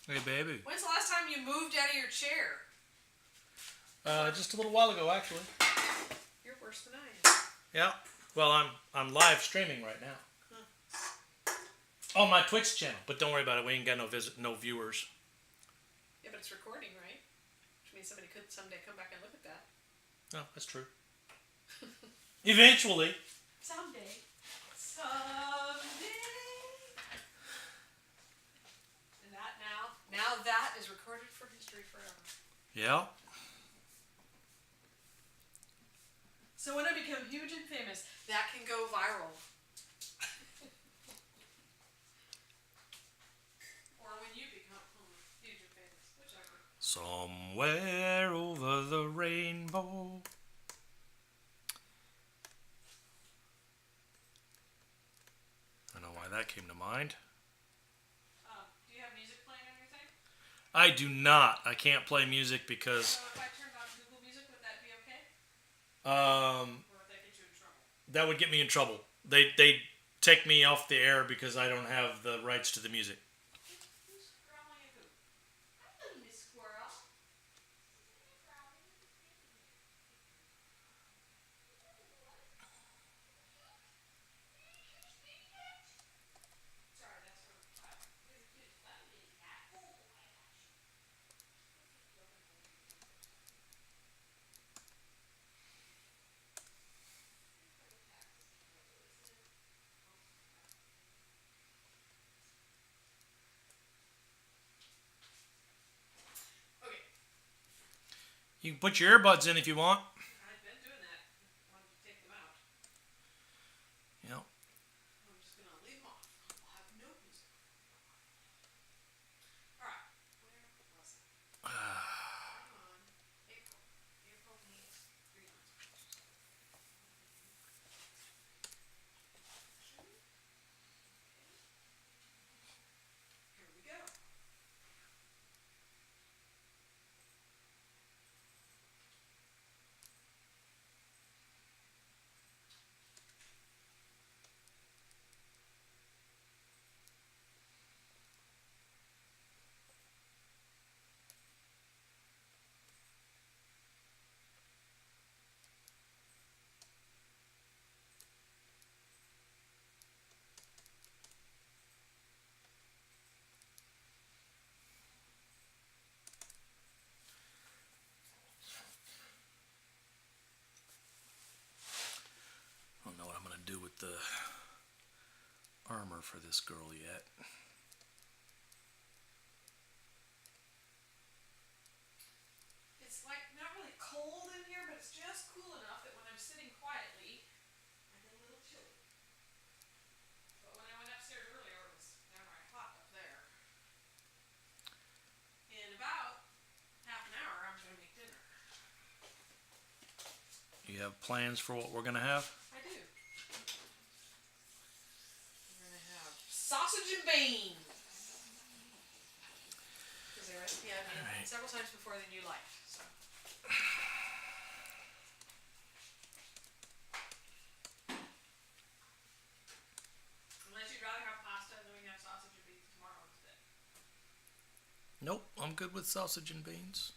Hey, baby. When's the last time you moved out of your chair? Just a little while ago, actually. You're worse than I am. Yeah. Well, I'm live streaming right now. On my Twitch channel, but don't worry about it. We ain't got no viewers. Yeah, but it's recording, right? Which means somebody could someday come back and look at that. No, that's true. Eventually. Someday. And that now that is recorded for history forever. Yeah. So when I become huge and famous, that can go viral. Or when you become huge and famous, whichever. Somewhere over the rainbow. I don't know why that came to mind. Do you have music playing on your thing? I do not. I can't play music because... So if I turned on Google Music, would that be okay? Or would that get you in trouble? That would get me in trouble. They take me off the air because I don't have the rights to the music. Who's growling at who? I'm Miss Squirrel. Sorry, that's for the child. Okay. You can put your earbuds in if you want. I've been doing that. I wanted to take them out. Yeah. I'm just going to leave them off. I'll have no music. Alright. Where was it? Come on. April. April needs 3 months. Here we go. I don't know what I'm going to do with the armor for this girl yet. It's like not really cold in here, but it's just cool enough that when I'm sitting quietly, I get a little chilly. But when I went upstairs earlier, it was downright hot up there. In about half an hour, I'm going to make dinner. You have plans for what we're going to have? I do. We're going to have sausage and beans. Because a recipe I've made several times before that you liked. So. Unless you'd rather have pasta and then we can have sausage and beans tomorrow instead. Nope, I'm good with sausage and beans.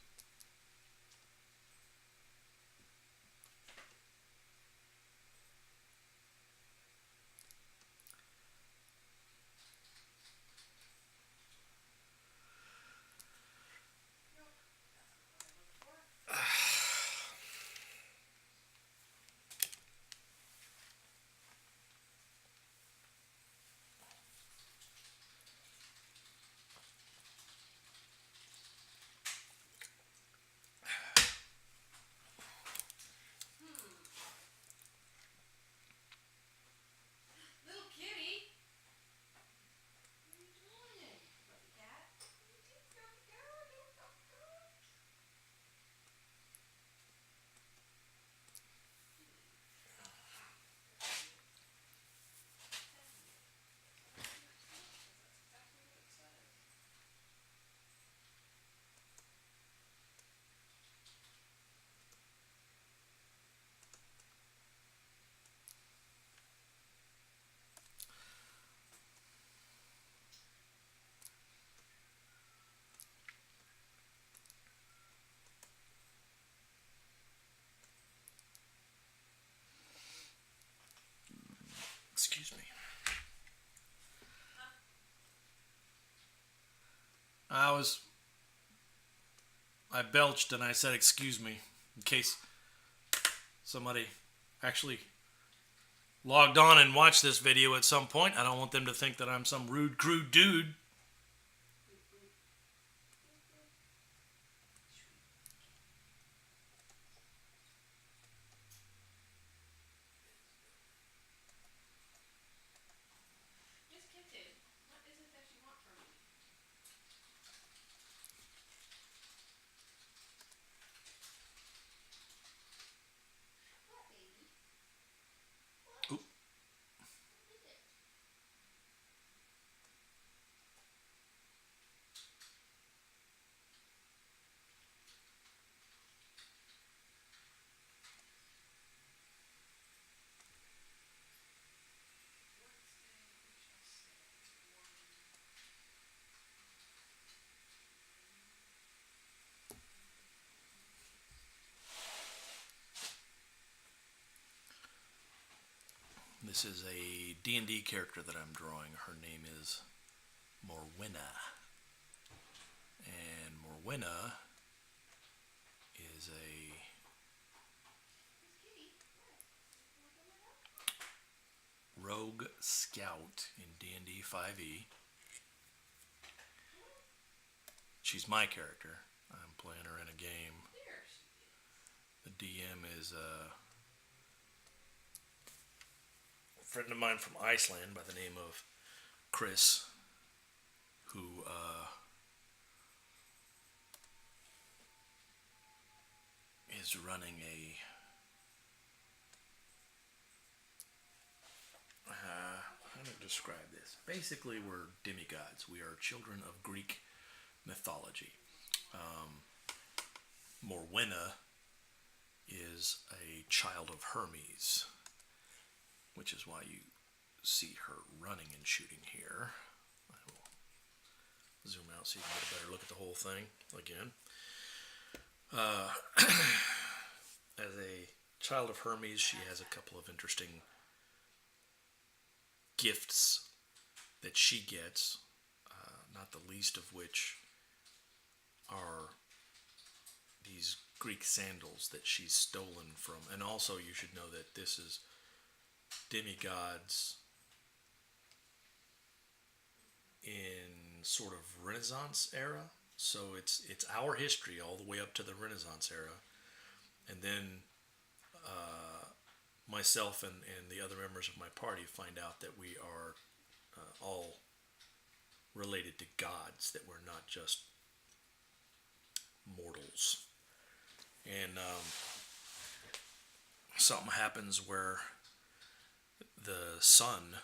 I belched and I said, excuse me, in case somebody actually logged on and watched this video at some point. I don't want them to think that I'm some rude, crude dude. Miss Kitten, what is it that you want from me? What, baby? What? Oop. What is it? This is a D&D character that I'm drawing. Her name is Morwenna. And Morwenna is a rogue scout in D&D 5e. She's my character. I'm playing her in a game. The DM is a friend of mine from Iceland by the name of Chris, who is running a how to describe this? Basically, we're demigods. We are children of Greek mythology. Morwenna is a child of Hermes, which is why you see her running and shooting here. I will zoom out so you can get a better look at the whole thing again. As a child of Hermes, she has a couple of interesting gifts that she gets, not the least of which are these Greek sandals that she's stolen from. And also, you should know that this is demigods in sort of Renaissance era. So it's our history all the way up to the Renaissance era. And then myself and the other members of my party find out that we are all related to gods, that we're not just mortals. And something happens where the sun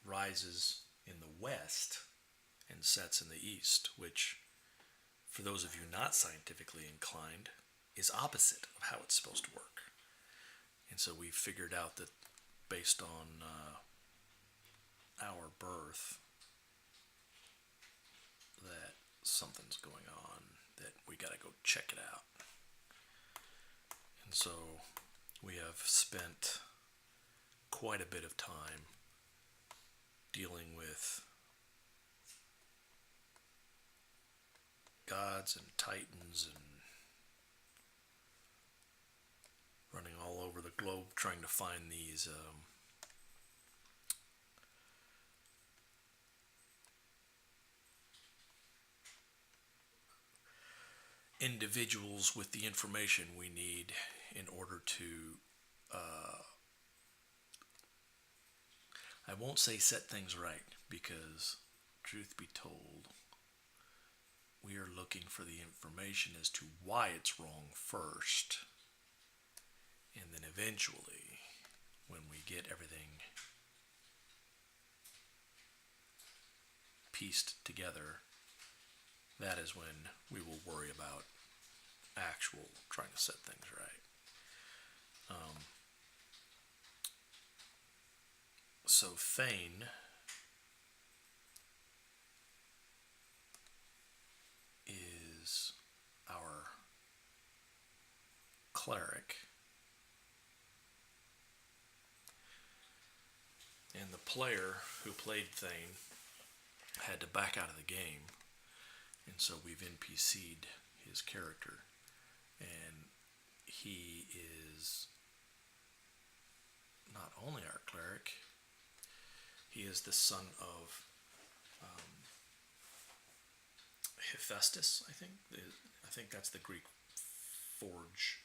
rises in the west and sets in the east, which, for those of you not scientifically inclined, is opposite of how it's supposed to work. And so we figured out that based on our birth, that something's going on, that we gotta go check it out. And so we have spent quite a bit of time dealing with gods and titans and running all over the globe trying to find these individuals with the information we need in order to I won't say set things right, because truth be told, we are looking for the information as to why it's wrong first. And then eventually, when we get everything pieced together, that is when we will worry about actual trying to set things right. So Thane is our cleric, and the player who played Thane had to back out of the game, and so we've NPC'd his character, and he is not only our cleric, he is the son of Hephaestus, I think. I think that's the Greek forge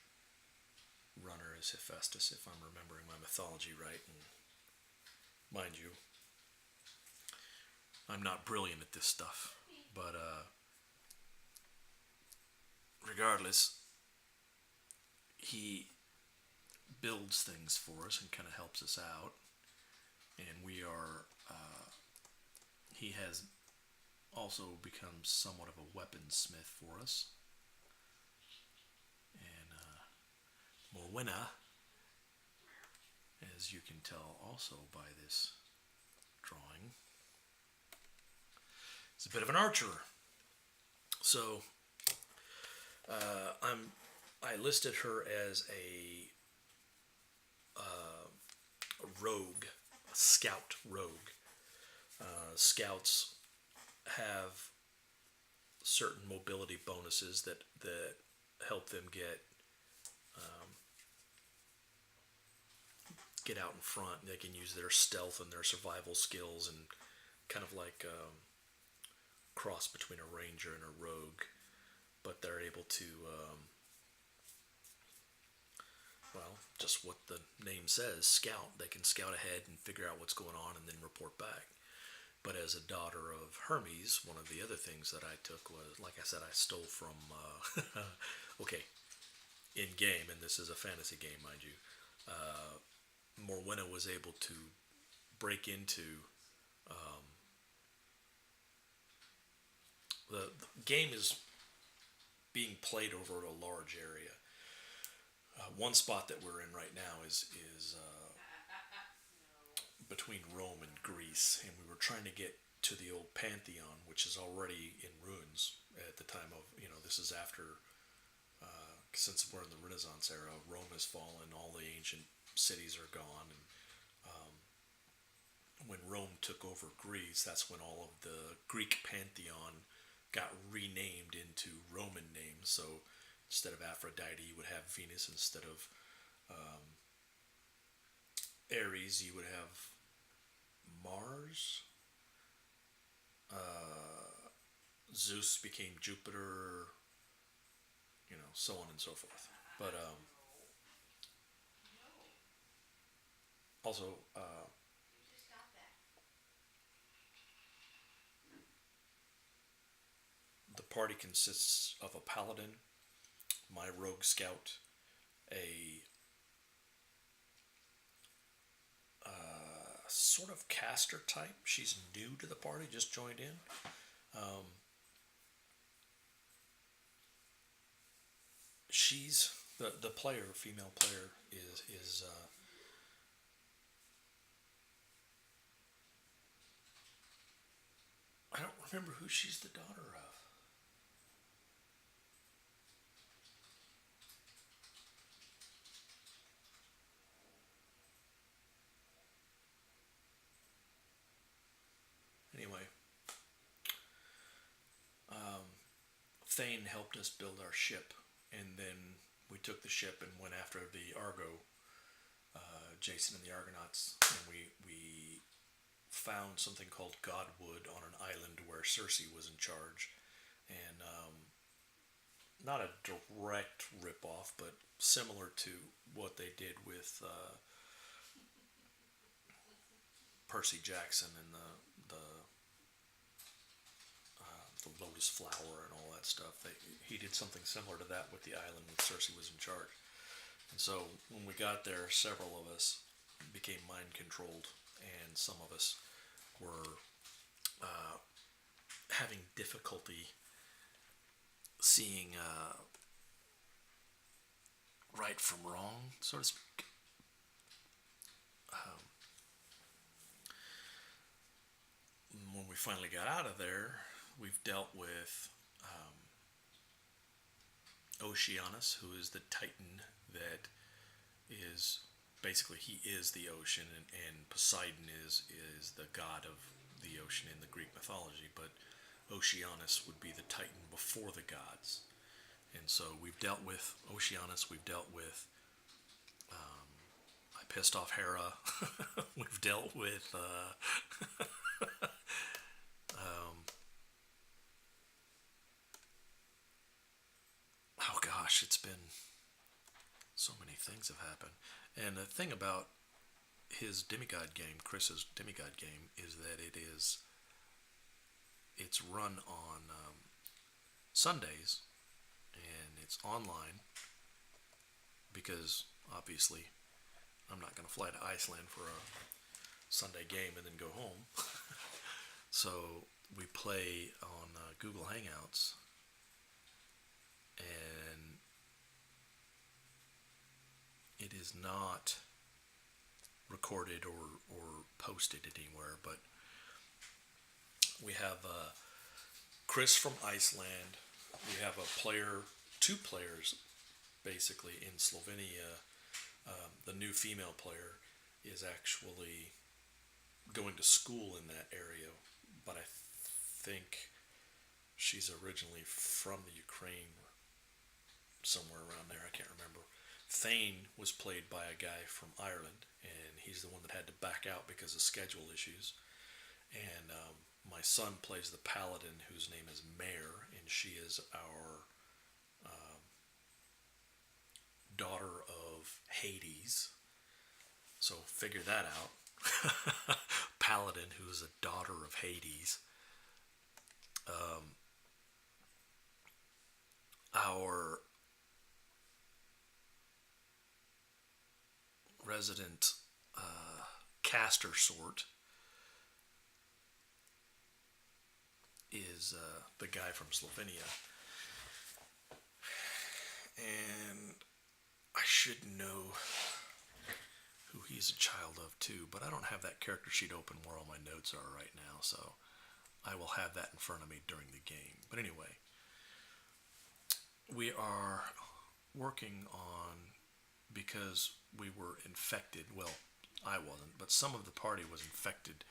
runner is Hephaestus, if I'm remembering my mythology right. And mind you, I'm not brilliant at this stuff, but regardless, he builds things for us and kind of helps us out, and we are. He has also become somewhat of a weaponsmith for us, and Morwenna, as you can tell also by this drawing, is a bit of an archer. So I listed her as a rogue, a scout rogue. Scouts have certain mobility bonuses that help them get out in front. They can use their stealth and their survival skills, and kind of like cross between a ranger and a rogue, but they're able to just what the name says, scout. They can scout ahead and figure out what's going on and then report back. But as a daughter of Hermes, one of the other things that I took was, like I said, I stole from, okay, in game, and this is a fantasy game, mind you, Morwenna was able to break into, the game is being played over a large area. One spot that we're in right now is between Rome and Greece, and we were trying to get to the old Pantheon, which is already in ruins at the time of, this is after, since we're in the Renaissance era, Rome has fallen, all the ancient cities are gone, and when Rome took over Greece, that's when all of the Greek Pantheon got renamed into Roman names. So instead of Aphrodite, you would have Venus. Instead of Ares, you would have Mars. Zeus became Jupiter, so on and so forth. But also, the party consists of a paladin, my rogue scout, a sort of caster type. She's new to the party, just joined in. She's the player, female player, is I don't remember who she's the daughter of. Anyway, Thane helped us build our ship, and then we took the ship and went after the Argo, Jason and the Argonauts, and we found something called Godwood on an island where Circe was in charge, and not a direct rip-off, but similar to what they did with Percy Jackson and the lotus flower and all that stuff. He did something similar to that with the island when Circe was in charge. And so when we got there, several of us became mind controlled, and some of us were having difficulty seeing right from wrong, so to speak. When we finally got out of there, we've dealt with Oceanus, who is the Titan that is basically, he is the ocean, and Poseidon is the god of the ocean in the Greek mythology, but Oceanus would be the Titan before the gods. And so we've dealt with Oceanus, we've dealt with I pissed off Hera, we've dealt with oh gosh, it's been so many things have happened. And the thing about his demigod game, Chris's demigod game, is that it's run on Sundays, and it's online because obviously I'm not going to fly to Iceland for a Sunday game and then go home. So we play on Google Hangouts, and it is not recorded or posted anywhere, but we have Chris from Iceland. We have two players basically in Slovenia. The new female player is actually going to school in that area, but I think she's originally from the Ukraine, somewhere around there. I can't remember. Thane was played by a guy from Ireland, and he's the one that had to back out because of schedule issues. And my son plays the paladin, whose name is Mare, and she is our daughter of Hades. So figure that out. Paladin, who is a daughter of Hades. Our resident caster sort is the guy from Slovenia. And I should know who he's a child of too, but I don't have that character sheet open where all my notes are right now, so I will have that in front of me during the game. But anyway, we are working on, because we were infected, well, I wasn't, but some of the party was infected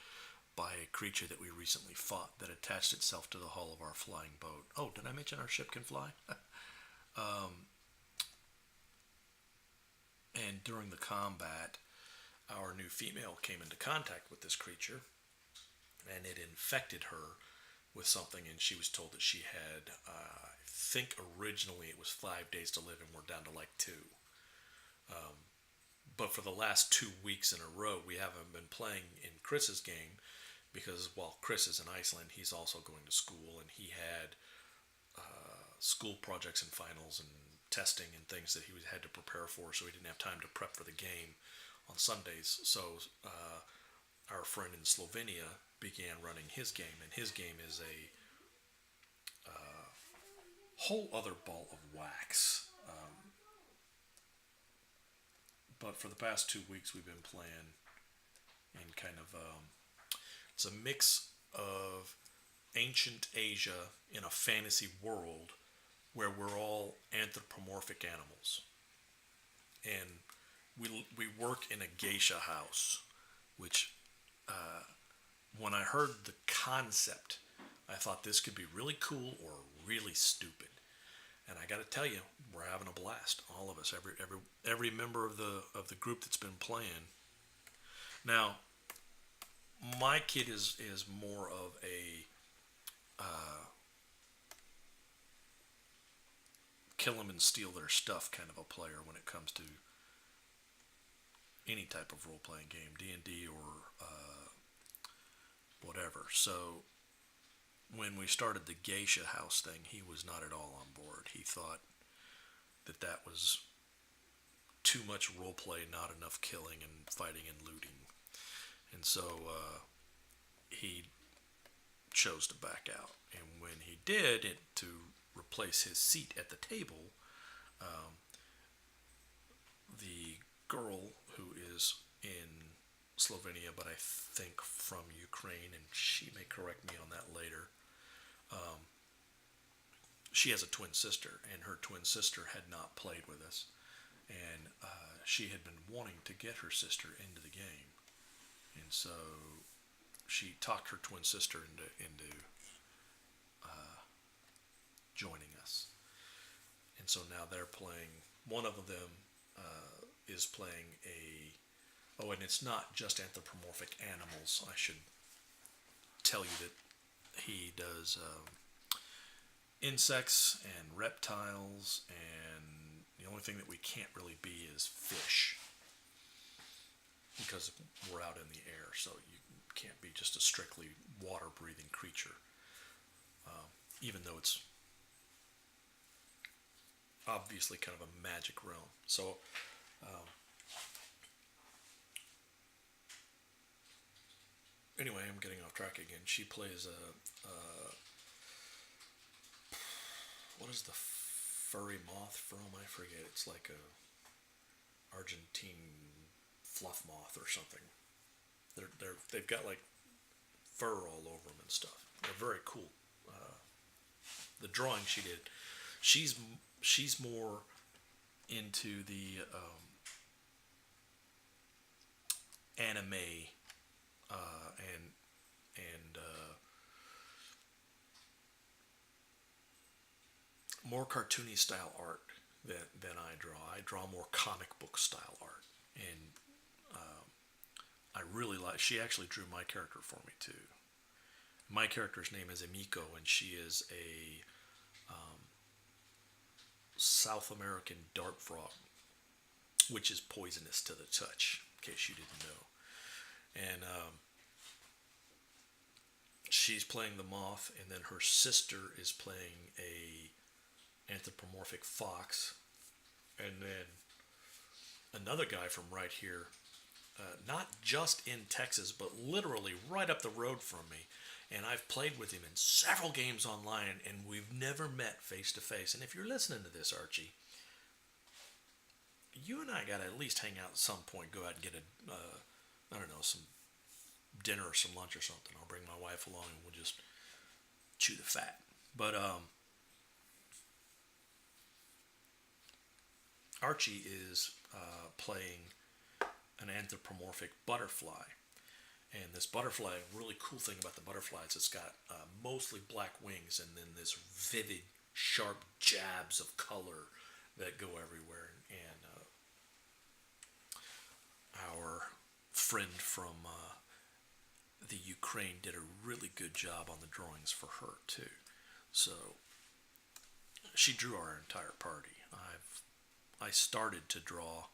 by a creature that we recently fought that attached itself to the hull of our flying boat. Oh, did I mention our ship can fly? And during the combat, our new female came into contact with this creature, and it infected her with something, and she was told that she had, I think originally it was 5 days to live, and we're down to like 2. But for the last 2 weeks in a row, we haven't been playing in Chris's game, because while Chris is in Iceland, he's also going to school, and he had school projects and finals and testing and things that he had to prepare for, so he didn't have time to prep for the game on Sundays. So our friend in Slovenia began running his game, and his game is a whole other ball of wax. But for the past 2 weeks, we've been playing in kind of it's a mix of ancient Asia in a fantasy world where we're all anthropomorphic animals, and we work in a geisha house, which when I heard the concept, I thought this could be really cool or really stupid. And I got to tell you, we're having a blast, all of us, every member of the group that's been playing. Now, my kid is more of a kill them and steal their stuff kind of a player when it comes to any type of role-playing game, D&D or whatever. So when we started the geisha house thing, he was not at all on board. He thought that was too much role-play, not enough killing and fighting and looting. And so he chose to back out. And when he did, to replace his seat at the table, the girl who is in Slovenia, but I think from Ukraine, and she may correct me on that later, she has a twin sister, and her twin sister had not played with us, and she had been wanting to get her sister into the game. And so she talked her twin sister into joining us, and so now they're playing. One of them is playing a. Oh, and it's not just anthropomorphic animals. I should tell you that he does insects and reptiles, and the only thing that we can't really be is fish because we're out in the air, so you can't be just a strictly water-breathing creature, even though it's obviously kind of a magic realm. So anyway, I'm getting off track again. She plays a what is the furry moth from? I forget. It's like a Argentine fluff moth or something. They've got like fur all over them and stuff. They're very cool. The drawing she did, she's more into the anime and more cartoony style art than I draw. I draw more comic book style art, and I really like. She actually drew my character for me too. My character's name is Emiko, and she is a South American dart frog, which is poisonous to the touch, in case you didn't know. And she's playing the moth, and then her sister is playing a anthropomorphic fox, and then another guy from right here, not just in Texas, but literally right up the road from me. And I've played with him in several games online, and we've never met face to face. And if you're listening to this, Archie, you and I got to at least hang out at some point, go out and get I don't know, some dinner or some lunch or something. I'll bring my wife along and we'll just chew the fat. But Archie is playing an anthropomorphic butterfly. And this butterfly, a really cool thing about the butterfly is it's got mostly black wings and then this vivid, sharp jabs of color that go everywhere. And our friend from the Ukraine did a really good job on the drawings for her too. So she drew our entire party. I started to draw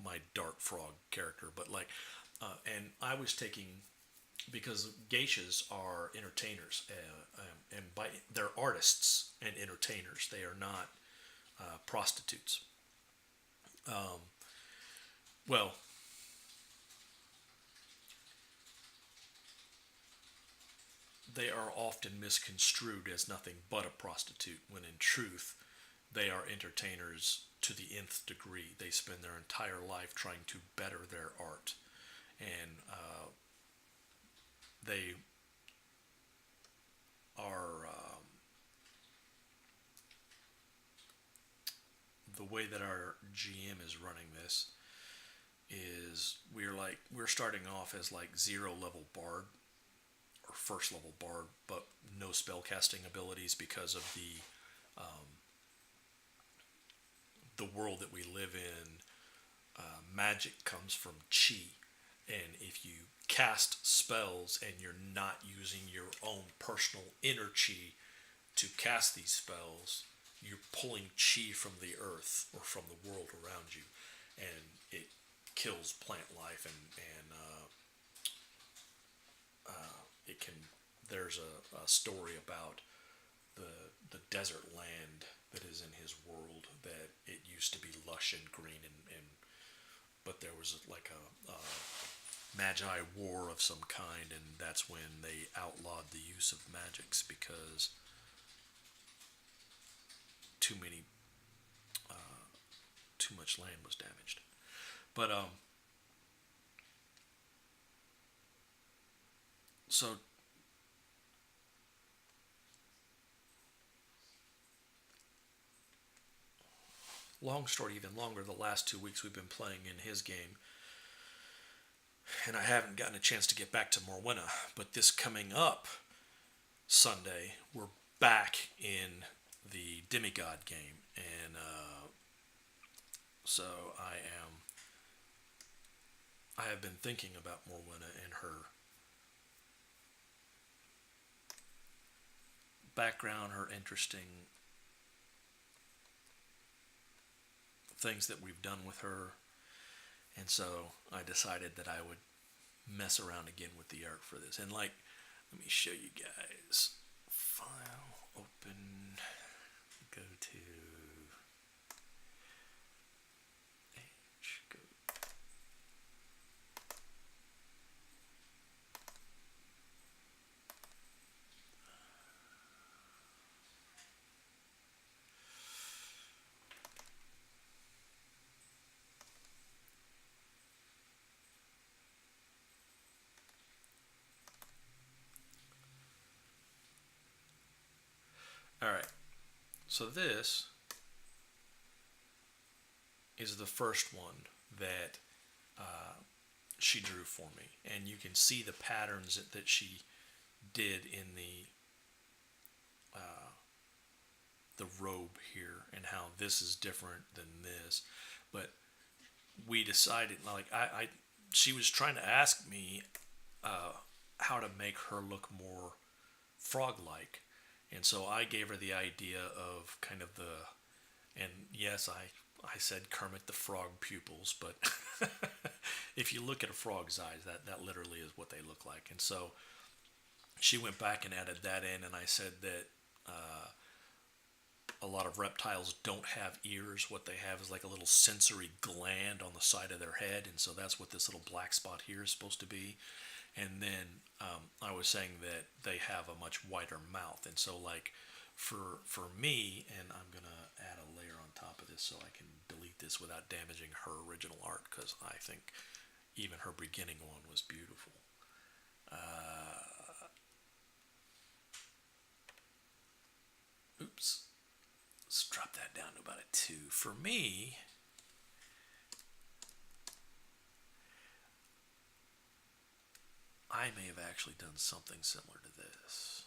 my dart frog character, but and I was taking, because geishas are entertainers, and they're artists and entertainers. They are not prostitutes. Well, they are often misconstrued as nothing but a prostitute, when in truth, they are entertainers to the nth degree. They spend their entire life trying to better their art. And they are the way that our GM is running this is we're starting off as like 0 level bard or 1st level bard, but no spell casting abilities because of the world that we live in. Magic comes from chi. And if you cast spells and you're not using your own personal inner chi to cast these spells, you're pulling chi from the earth or from the world around you, and it kills plant life. And it can. There's a story about the desert land that is in his world, that it used to be lush and green, but there was like a magi war of some kind, and that's when they outlawed the use of magics because too much land was damaged. But so long story even longer, the last 2 weeks we've been playing in his game, and I haven't gotten a chance to get back to Morwenna. But this coming up Sunday, we're back in the Demigod game, and so I have been thinking about Morwenna and her background, her interesting things that we've done with her, and so I decided that I would mess around again with the art for this. And like, let me show you guys. File, open, go to H, go. All right, so this is the first one that she drew for me, and you can see the patterns that she did in the robe here, and how this is different than this. But we decided, like, she was trying to ask me how to make her look more frog-like. And so I gave her the idea of kind of and yes, I said Kermit the Frog pupils, but if you look at a frog's eyes, that literally is what they look like. And so she went back and added that in, and I said that a lot of reptiles don't have ears. What they have is like a little sensory gland on the side of their head, and so that's what this little black spot here is supposed to be. And then I was saying that they have a much wider mouth, and so like for me, and I'm gonna add a layer on top of this so I can delete this without damaging her original art, because I think even her beginning one was beautiful. Oops. Let's drop that down to about a 2. For me, I may have actually done something similar to this.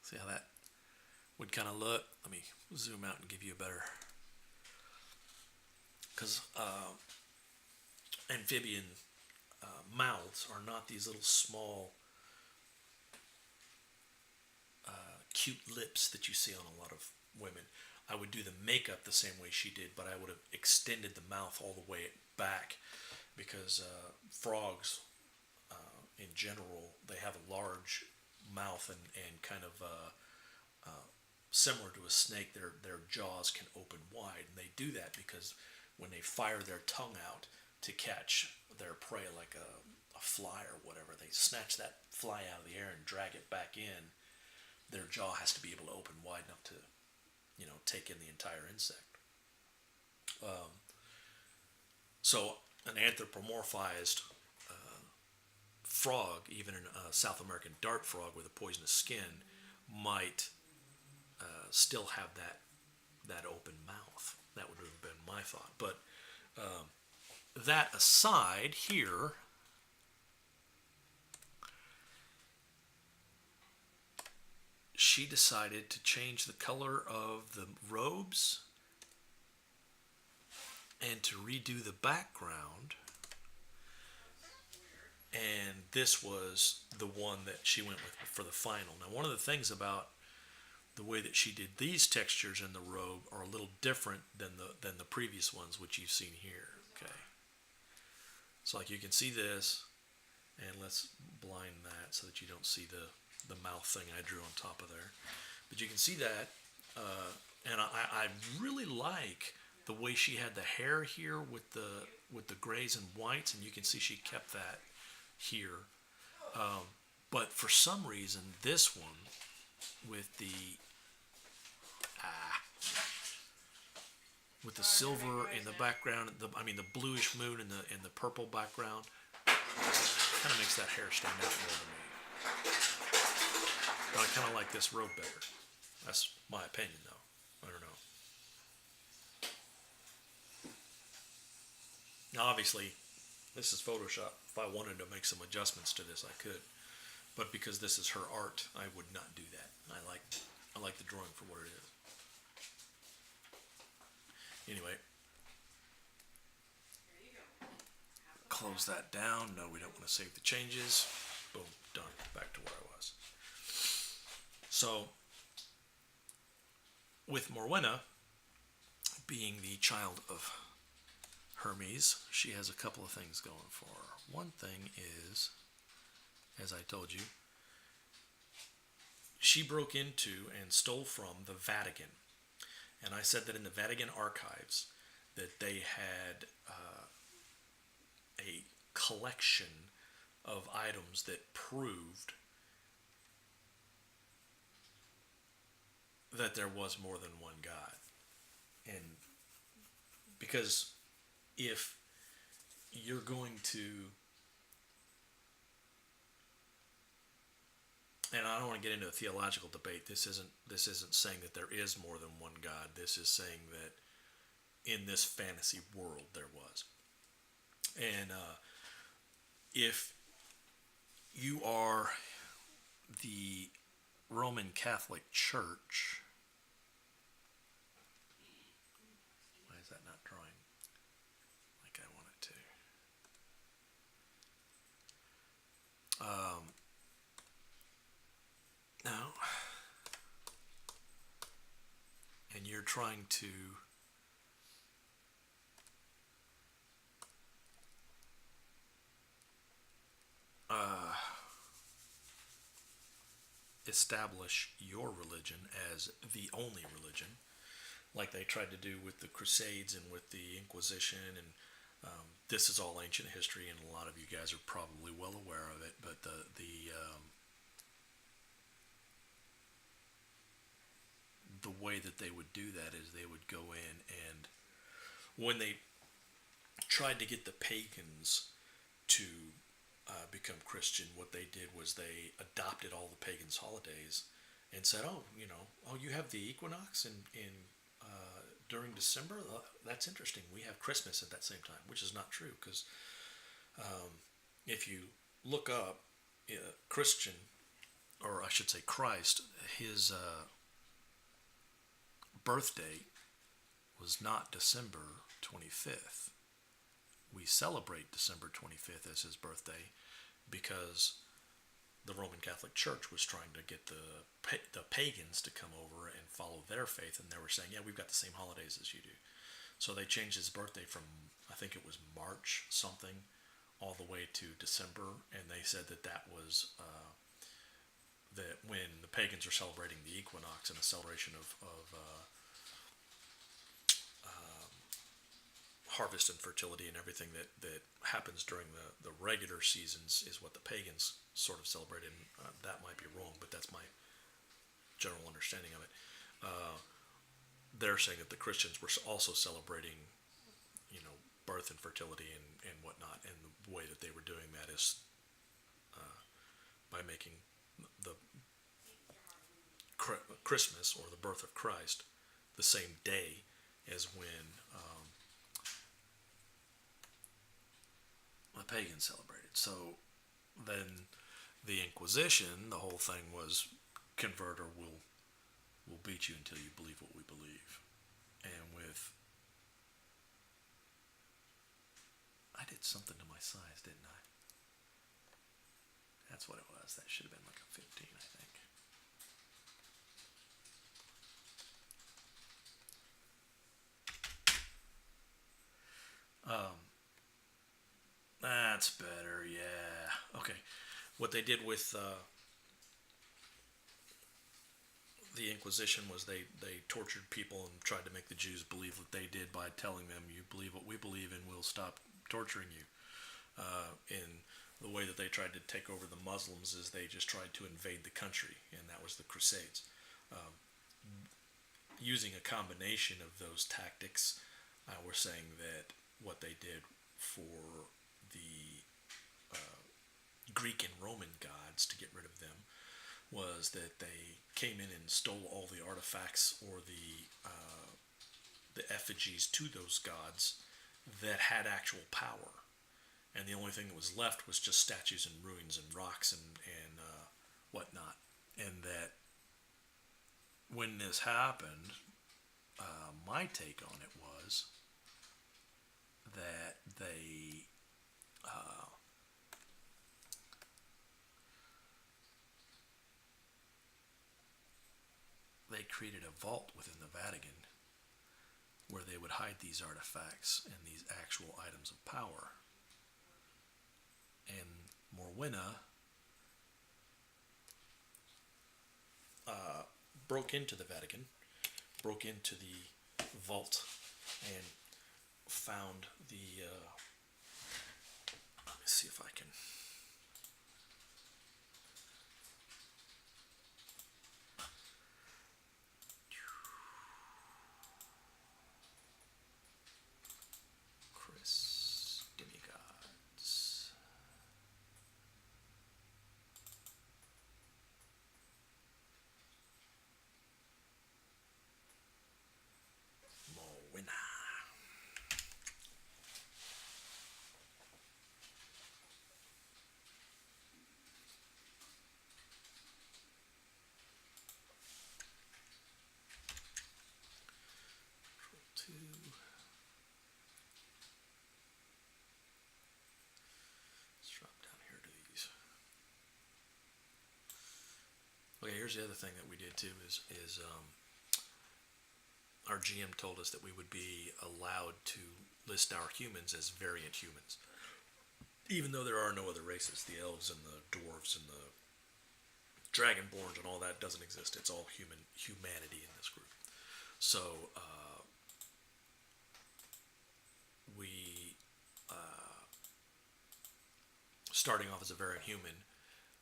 See how that would kind of look? Let me zoom out and give you a better... Because amphibian mouths are not these little small cute lips that you see on a lot of women. I would do the makeup the same way she did, but I would have extended the mouth all the way back, because frogs in general, they have a large mouth, and kind of similar to a snake, their jaws can open wide, and they do that because when they fire their tongue out to catch their prey, like a fly or whatever, they snatch that fly out of the air and drag it back in. Their jaw has to be able to open wide enough to, take in the entire insect. So an anthropomorphized frog, even a South American dart frog with a poisonous skin, might still have that open mouth. That would have been my thought. But that aside, here, she decided to change the color of the robes and to redo the background. And this was the one that she went with for the final. Now, one of the things about the way that she did these textures in the robe are a little different than the previous ones, which you've seen here. Okay, so like you can see this, and let's blind that so that you don't see the mouth thing I drew on top of there. But you can see that, and I really like the way she had the hair here with the grays and whites, and you can see she kept that here. But for some reason, this one with the silver in the background, the bluish moon in the purple background, kind of makes that hair stand out more to me. But I kind of like this road better. That's my opinion, though. I don't know. Now, obviously, this is Photoshop. If I wanted to make some adjustments to this, I could. But because this is her art, I would not do that. I like the drawing for what it is. Anyway, There you go. close that down. No, we don't want to save the changes. Boom, done. Back to where I was. So, with Morwenna being the child of Hermes, she has a couple of things going for her. One thing is, as I told you, she broke into and stole from the Vatican. And I said that in the Vatican archives that they had a collection of items that proved that there was more than one God. And because if you're going to, and I don't want to get into a theological debate. This isn't saying that there is more than one God. This is saying that in this fantasy world there was. And if you are the Roman Catholic Church, why is that not drawing like I want it to? No. And you're trying to establish your religion as the only religion, like they tried to do with the Crusades and with the Inquisition. And this is all ancient history, and a lot of you guys are probably well aware of it. But the way that they would do that is they would go in, and when they tried to get the pagans to become Christian, what they did was they adopted all the pagans' holidays and said, "Oh, you have the equinox in during December. That's interesting. We have Christmas at that same time," which is not true, because if you look up Christian, or I should say Christ, his birth date was not December 25th. We celebrate December 25th as his birthday because the Roman Catholic Church was trying to get the pagans to come over and follow their faith, and they were saying, "Yeah, we've got the same holidays as you do." So they changed his birthday from, I think it was March something, all the way to December, and they said that was that when the pagans are celebrating the equinox and the celebration of harvest and fertility and everything that happens during the regular seasons is what the pagans sort of celebrate. And that might be wrong, but that's my general understanding of it. They're saying that the Christians were also celebrating, birth and fertility and whatnot, and the way that they were doing that is by making the Christmas, or the birth of Christ, the same day as when the pagans celebrated. So then the Inquisition, the whole thing was convert or we'll beat you until you believe what we believe. And I did something to my size, didn't I? That's what it was. That should have been like a 15, I think. That's better, yeah. Okay. What they did with the Inquisition was they tortured people and tried to make the Jews believe what they did by telling them, "You believe what we believe and we'll stop torturing you." In the way that they tried to take over the Muslims is they just tried to invade the country, and that was the Crusades. Using a combination of those tactics, we're saying that what they did for the Greek and Roman gods to get rid of them was that they came in and stole all the artifacts or the effigies to those gods that had actual power, and the only thing that was left was just statues and ruins and rocks and whatnot. And that when this happened, my take on it was that they created a vault within the Vatican where they would hide these artifacts and these actual items of power. And Morwenna broke into the Vatican, broke into the vault, and found the. Let me see if I can. Demigods. Morwenna. Control 2. Drop down here to these. Okay, here's the other thing that we did too is our GM told us that we would be allowed to list our humans as variant humans, even though there are no other races. The elves and the dwarves and the dragonborns and all that doesn't exist. It's all humanity in this group. So we starting off as a variant human,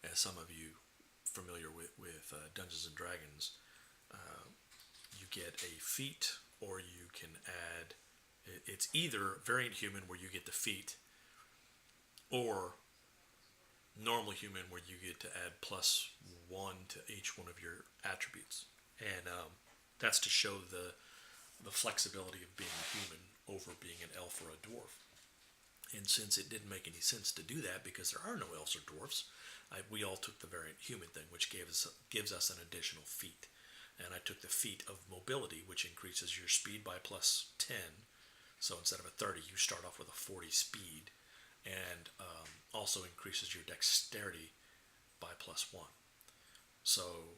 as some of you familiar with Dungeons and Dragons, you get a feat, or you can add. It's either variant human where you get the feat, or normal human where you get to add +1 to each one of your attributes, and that's to show the flexibility of being a human over being an elf or a dwarf. And since it didn't make any sense to do that because there are no elves or dwarfs, we all took the variant human thing, which gives us an additional feat. And I took the feat of mobility, which increases your speed by +10. So instead of a 30, you start off with a 40 speed, and also increases your dexterity by +1. So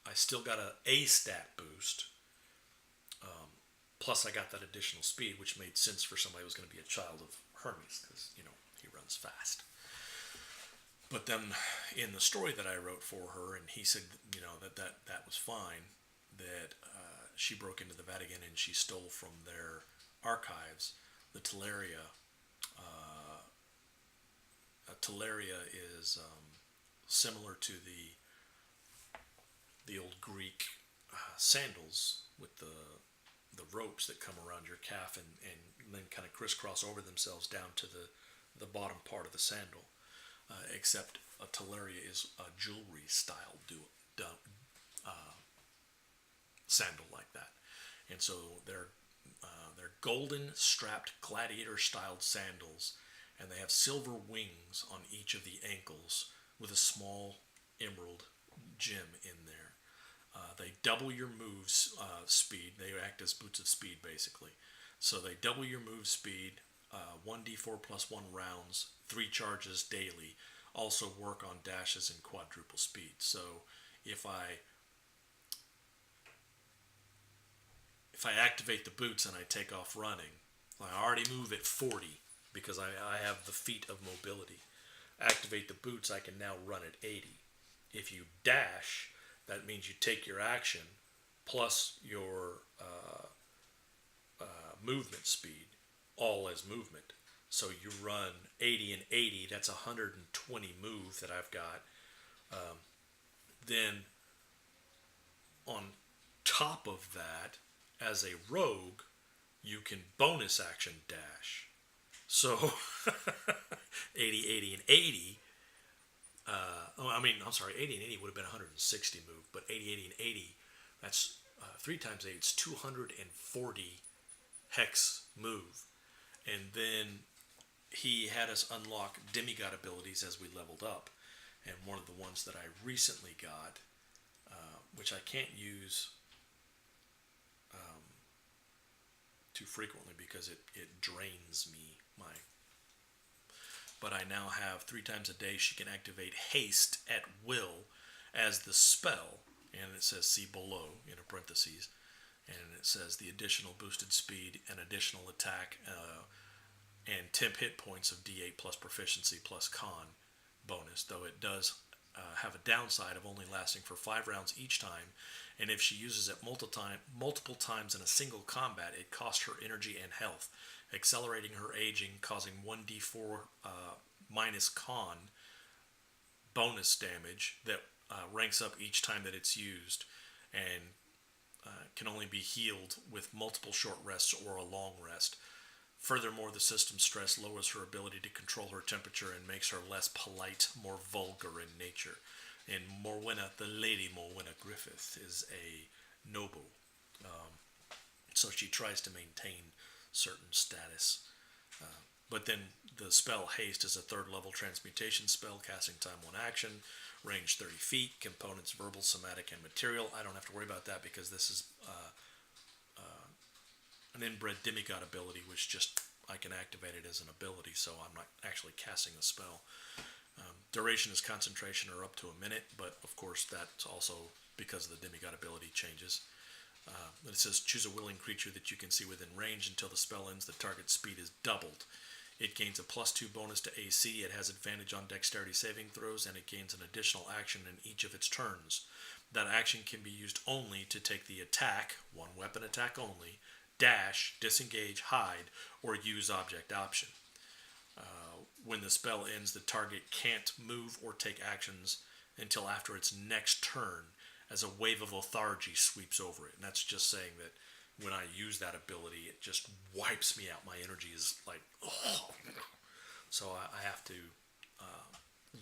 I still got a stat boost. Plus I got that additional speed, which made sense for somebody who was going to be a child of Hermes, because, he runs fast. But then in the story that I wrote for her, and he said, that was fine, that she broke into the Vatican and she stole from their archives the Teleria. Teleria is similar to the old Greek sandals with the ropes that come around your calf and then kind of crisscross over themselves down to the bottom part of the sandal. Except a Teleria is a jewelry style sandal like that, and so they're golden strapped gladiator styled sandals, and they have silver wings on each of the ankles with a small emerald gem in there. They double your moves speed. They act as boots of speed basically. So they double your move speed. 1d4 +1 rounds, 3 charges daily. Also work on dashes and quadruple speed. So if I activate the boots and I take off running, I already move at 40 because I have the feat of mobility. Activate the boots, I can now run at 80. If you dash, that means you take your action plus your movement speed, all as movement. So you run 80 and 80, that's 120 move that I've got. Then on top of that, as a rogue, you can bonus action dash. So 80, 80, and 80, I'm sorry, 80 and 80 would have been 160 move, but 80, 80, and 80, that's 3 times 8, it's 240 hex move. And then he had us unlock Demigod Abilities as we leveled up. And one of the ones that I recently got, which I can't use too frequently because it drains me, but I now have 3 times a day she can activate haste at will as the spell, and it says see below in parentheses, and it says the additional boosted speed and additional attack and temp hit points of D8 plus proficiency plus con bonus, though it does have a downside of only lasting for 5 rounds each time, and if she uses it multiple times in a single combat, it costs her energy and health, accelerating her aging, causing 1d4 minus con bonus damage that ranks up each time that it's used, and can only be healed with multiple short rests or a long rest. Furthermore, the system's stress lowers her ability to control her temperature and makes her less polite, more vulgar in nature. And Morwenna, the Lady Morwenna Griffith, is a noble. So she tries to maintain certain status. But then the spell Haste is a 3rd level transmutation spell, casting time 1 action, range 30 feet, components verbal, somatic, and material. I don't have to worry about that because this is an inbred demigod ability, which just I can activate it as an ability, so I'm not actually casting a spell. Duration is concentration or up to a minute, but of course that's also because of the demigod ability changes. It says choose a willing creature that you can see within range. Until the spell ends, the target's speed is doubled. It gains a +2 bonus to AC, it has advantage on dexterity saving throws, and it gains an additional action in each of its turns. That action can be used only to take the attack, 1 weapon attack only, dash, disengage, hide, or use object option. When the spell ends, the target can't move or take actions until after its next turn, as a wave of lethargy sweeps over it. And that's just saying that when I use that ability, it just wipes me out. My energy is like, oh. So I have to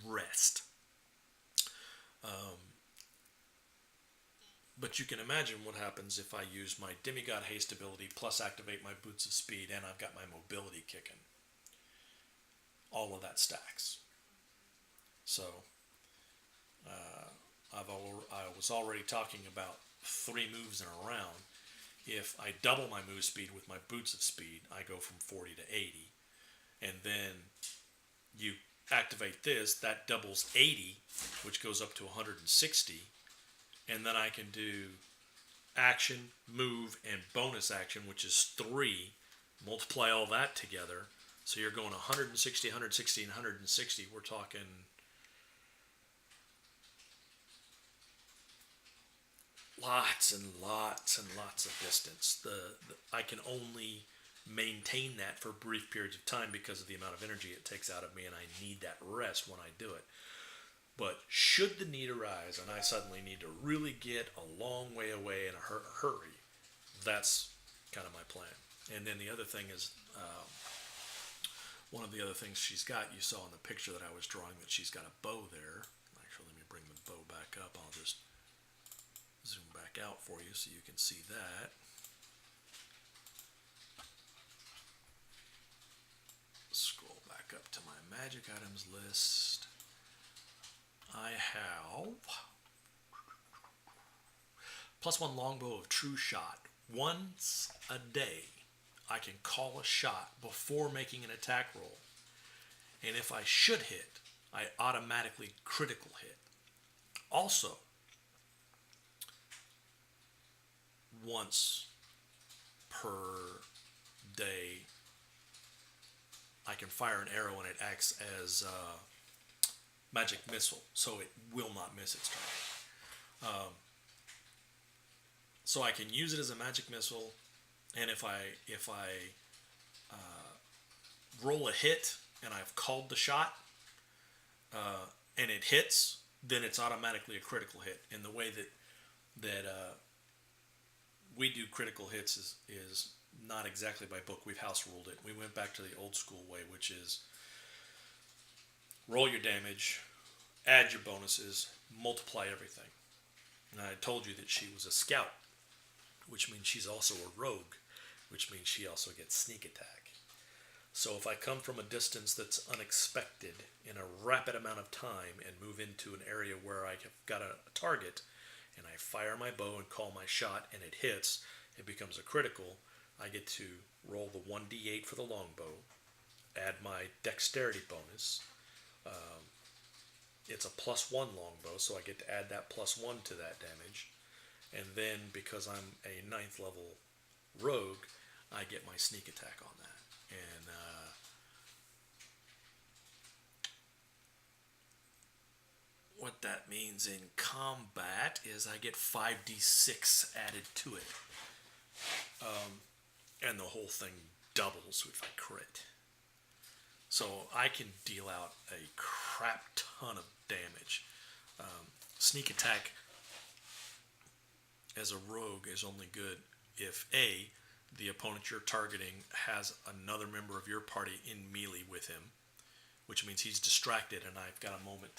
rest. But you can imagine what happens if I use my Demigod Haste ability plus activate my Boots of Speed, and I've got my mobility kicking. All of that stacks. So I was already talking about 3 moves in a round. If I double my move speed with my Boots of Speed, I go from 40 to 80. And then you activate this, that doubles 80, which goes up to 160. And then I can do action, move, and bonus action, which is 3. Multiply all that together. So you're going 160, 160, and 160. We're talking lots and lots and lots of distance. I can only maintain that for brief periods of time because of the amount of energy it takes out of me, and I need that rest when I do it. But should the need arise and I suddenly need to really get a long way away in a hurry, that's kind of my plan. And then the other thing is, one of the other things she's got, you saw in the picture that I was drawing that she's got a bow there. Actually, let me bring the bow back up. I'll just zoom back out for you so you can see that. Scroll back up to my magic items list. I have +1 longbow of true shot. Once a day, I can call a shot before making an attack roll. And if I should hit, I automatically critical hit. Also, once per day, I can fire an arrow and it acts as magic missile, so it will not miss its target. So I can use it as a magic missile, and if I roll a hit and I've called the shot and it hits, then it's automatically a critical hit. And the way that we do critical hits is not exactly by book. We've house ruled it. We went back to the old school way, which is roll your damage, add your bonuses, multiply everything. And I told you that she was a scout, which means she's also a rogue, which means she also gets sneak attack. So if I come from a distance that's unexpected in a rapid amount of time and move into an area where I have got a target, and I fire my bow and call my shot and it hits, it becomes a critical, I get to roll the 1d8 for the longbow, add my dexterity bonus. It's a +1 longbow, so I get to add that +1 to that damage. And then, because I'm a 9th level rogue, I get my sneak attack on that. And what that means in combat is I get 5d6 added to it. And the whole thing doubles if I crit. So I can deal out a crap ton of damage. Sneak attack as a rogue is only good if A, the opponent you're targeting has another member of your party in melee with him, which means he's distracted and I've got a moment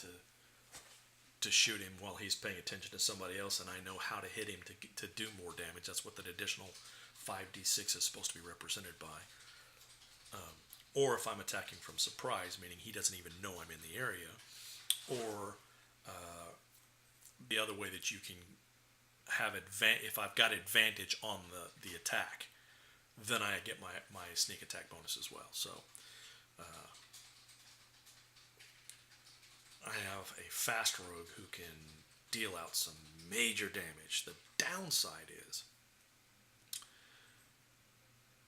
to shoot him while he's paying attention to somebody else, and I know how to hit him to do more damage. That's what that additional 5d6 is supposed to be represented by. Or if I'm attacking from surprise, meaning he doesn't even know I'm in the area. Or the other way that you can have if I've got advantage on the attack, then I get my sneak attack bonus as well. So I have a fast rogue who can deal out some major damage. The downside is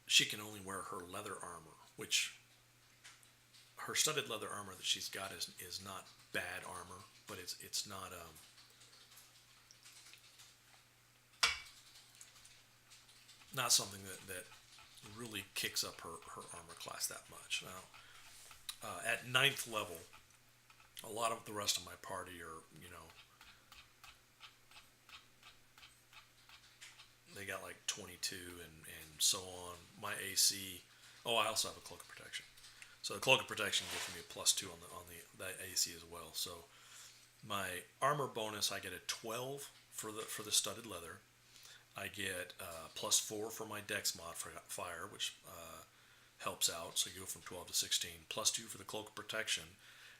she can only wear her leather armor, which her studded leather armor that she's got is not bad armor, but it's not something that really kicks up her armor class that much. Now, at 9th level, a lot of the rest of my party are, they got like 22 and so on. My AC, I also have a cloak of protection. So the cloak of protection gives me a +2 on that AC as well. So my armor bonus, I get a 12 for the studded leather. I get +4 for my dex modifier, which helps out. So you go from 12 to 16. +2 for the cloak of protection,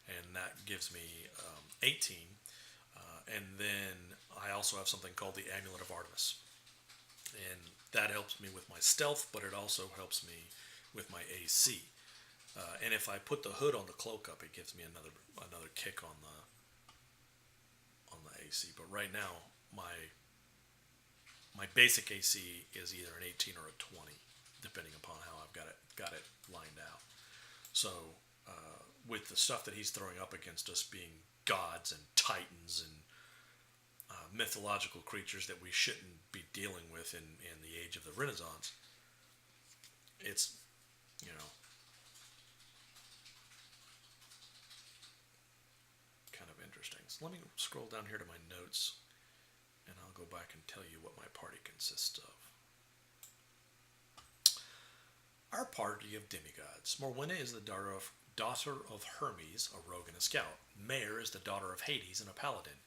and that gives me 18. And then I also have something called the Amulet of Artemis, and that helps me with my stealth, but it also helps me with my AC. And if I put the hood on the cloak up, it gives me another kick on the AC. But right now, my basic AC is either an 18 or a 20, depending upon how I've got it lined out. So with the stuff that he's throwing up against us being gods and titans and mythological creatures that we shouldn't be dealing with in the age of the Renaissance, it's kind of interesting. So let me scroll down here to my notes, and I'll go back and tell you what my party consists of. Our party of demigods. Morwenna is the daughter of Hermes, a rogue and a scout. Mare is the daughter of Hades and a paladin.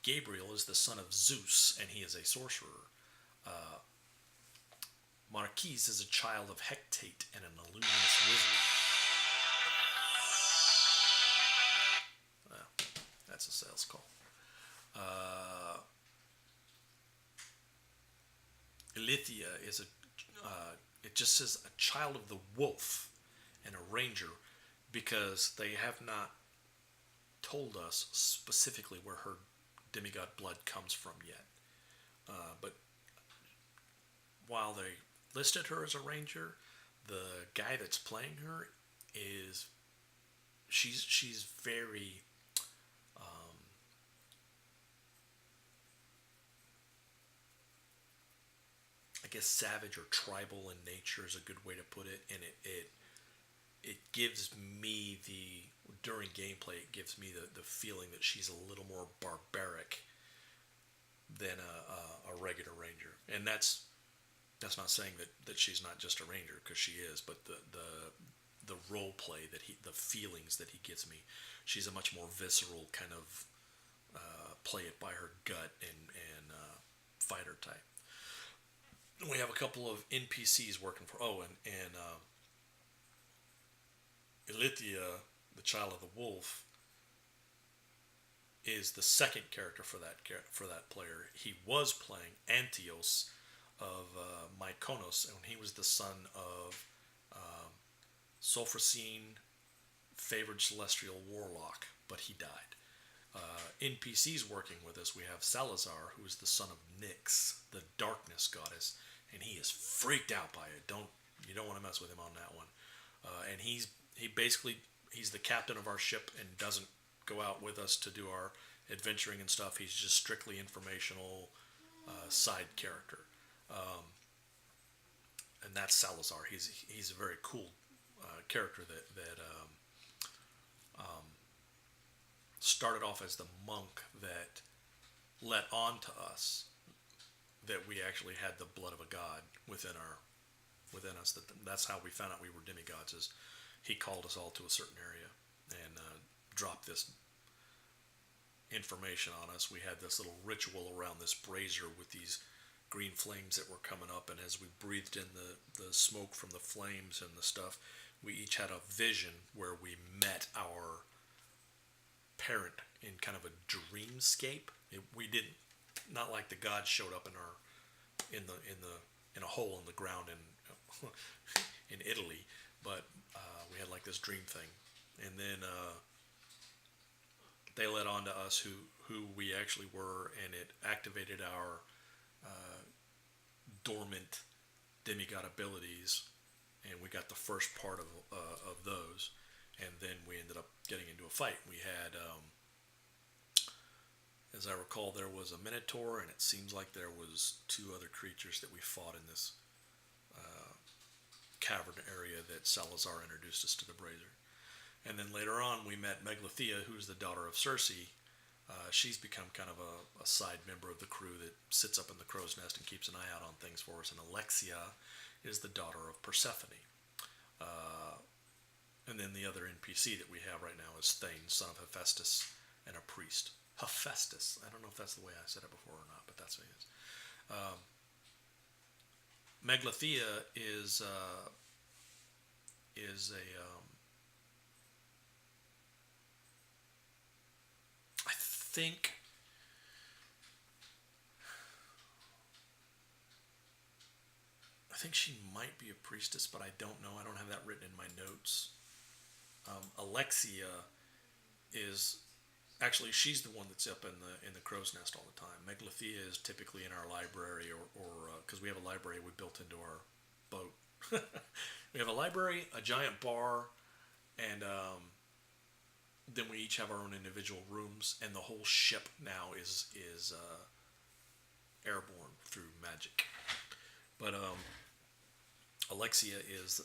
Gabriel is the son of Zeus, and he is a sorcerer. Marquise is a child of Hecate and an illuminous wizard. Well, that's a sales call. Ilithia is it just says a child of the wolf and a ranger, because they have not told us specifically where her demigod blood comes from yet. But while they listed her as a ranger, the guy that's playing her she's very I guess savage or tribal in nature is a good way to put it, and it gives me during gameplay, it gives me the feeling that she's a little more barbaric than a regular ranger. And that's not saying that she's not just a ranger, because she is, but the role play the feelings that he gives me. She's a much more visceral kind of play it by her gut and fighter type. We have a couple of NPCs working for. And Ilithia, the child of the wolf, is the second character for that player. He was playing Antios of Mykonos, and he was the son of Sulfracine, favored celestial warlock, but he died. NPCs working with us, we have Salazar, who is the son of Nyx, the darkness goddess, and he is freaked out by it. You don't want to mess with him on that one. And he's the captain of our ship and doesn't go out with us to do our adventuring and stuff. He's just strictly informational side character. And that's Salazar. He's a very cool character that started off as the monk that let on to us that we actually had the blood of a god within us. That's how we found out we were demigods. Is he called us all to a certain area and dropped this information on us. We had this little ritual around this brazier with these green flames that were coming up, and as we breathed in the smoke from the flames and the stuff, we each had a vision where we met our parent in kind of a dreamscape. We didn't, not like the gods showed up in a hole in the ground in Italy, but we had like this dream thing, and then they led on to us who we actually were, and it activated our dormant demigod abilities, and we got the first part of those, and then we ended up getting into a fight. We had, as I recall, there was a Minotaur, and it seems like there was two other creatures that we fought in this cavern area that Salazar introduced us to the brazier. And then later on, we met Megalithea, who's the daughter of Circe. She's become kind of a side member of the crew that sits up in the crow's nest and keeps an eye out on things for us. And Alexia is the daughter of Persephone. And then the other NPC that we have right now is Thane, son of Hephaestus, and a priest. Hephaestus. I don't know if that's the way I said it before or not, but that's what it is. Megalithea is I think she might be a priestess, but I don't know. I don't have that written in my notes. Alexia is actually, she's the one that's up in the crow's nest all the time. Megalithea is typically in our library, or because we have a library we built into our boat. We have a library, a giant bar, and then we each have our own individual rooms, and the whole ship now is airborne through magic. But Alexia is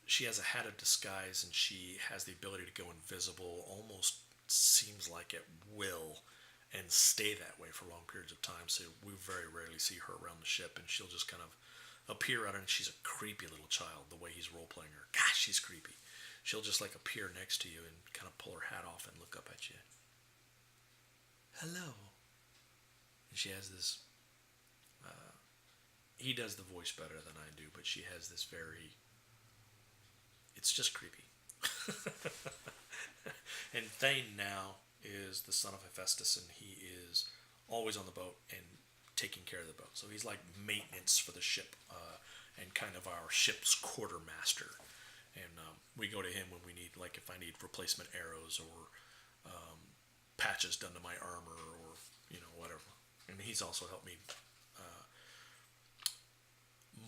she has a hat of disguise, and she has the ability to go invisible, almost seems like at will, and stay that way for long periods of time. So we very rarely see her around the ship, and she'll just kind of appear out, and she's a creepy little child the way he's role playing her. Gosh, she's creepy. She'll just like appear next to you and kind of pull her hat off and look up at you. Hello. And she has this. He does the voice better than I do, but she has this very. It's just creepy. And Thane now is the son of Hephaestus, and he is always on the boat and taking care of the boat. So he's like maintenance for the ship, and kind of our ship's quartermaster. And we go to him when we need, like if I need replacement arrows or patches done to my armor, or whatever. And he's also helped me.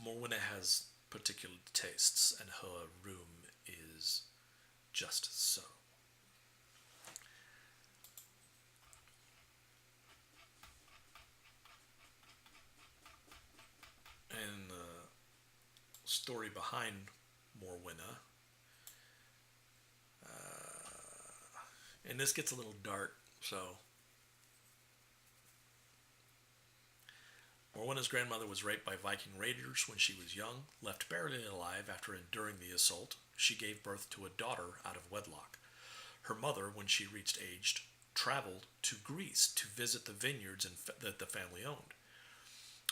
Morwenna has particular tastes, and her room is just so. And the story behind Morwenna, and this gets a little dark, so Morwenna's grandmother was raped by Viking raiders when she was young, left barely alive after enduring the assault. She gave birth to a daughter out of wedlock. Her mother, when she reached age, traveled to Greece to visit the vineyards that the family owned,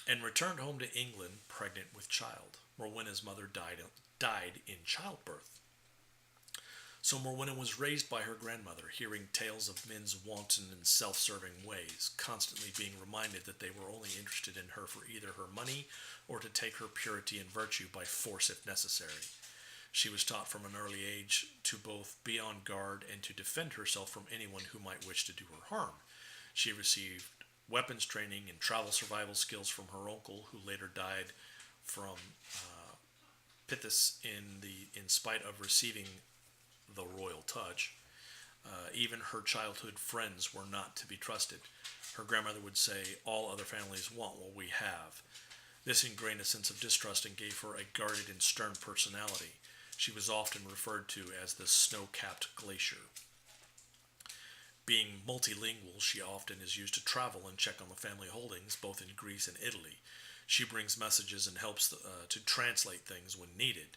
and returned home to England pregnant with child. Morwenna's mother died in childbirth. So Morwenna was raised by her grandmother, hearing tales of men's wanton and self-serving ways, constantly being reminded that they were only interested in her for either her money or to take her purity and virtue by force if necessary. She was taught from an early age to both be on guard and to defend herself from anyone who might wish to do her harm. She received weapons training and travel survival skills from her uncle, who later died from Pithis in spite of receiving the royal touch. Even her childhood friends were not to be trusted. Her grandmother would say, "All other families want what we have." This ingrained a sense of distrust and gave her a guarded and stern personality. She was often referred to as the snow-capped glacier. Being multilingual, she often is used to travel and check on the family holdings, both in Greece and Italy. She brings messages and helps to translate things when needed.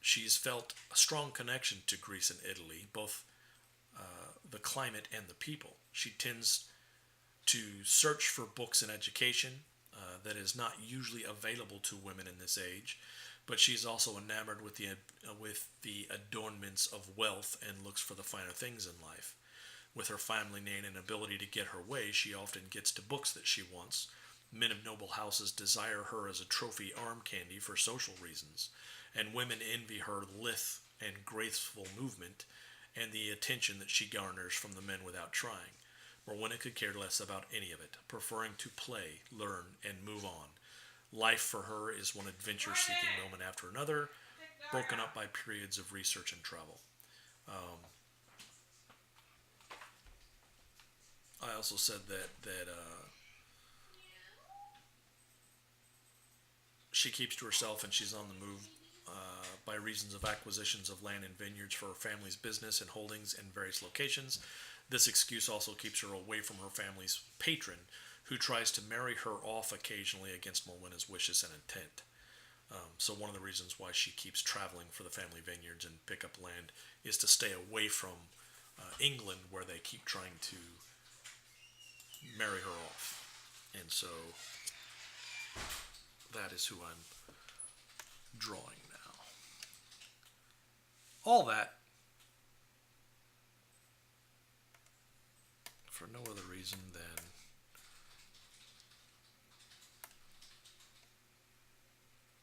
She's felt a strong connection to Greece and Italy, both the climate and the people. She tends to search for books and education that is not usually available to women in this age, but she's also enamored with the adornments of wealth and looks for the finer things in life. With her family name and ability to get her way, she often gets to books that she wants. Men of noble houses desire her as a trophy arm candy for social reasons, and women envy her lithe and graceful movement and the attention that she garners from the men without trying. Morwenna could care less about any of it, preferring to play, learn, and move on. Life for her is one adventure-seeking moment after another, broken up by periods of research and travel. I also said that she keeps to herself and she's on the move by reasons of acquisitions of land and vineyards for her family's business and holdings in various locations. This excuse also keeps her away from her family's patron, who tries to marry her off occasionally against Morwenna's wishes and intent. So one of the reasons why she keeps traveling for the family vineyards and pick up land is to stay away from England, where they keep trying to marry her off. And so that is who I'm drawing now. All that for no other reason than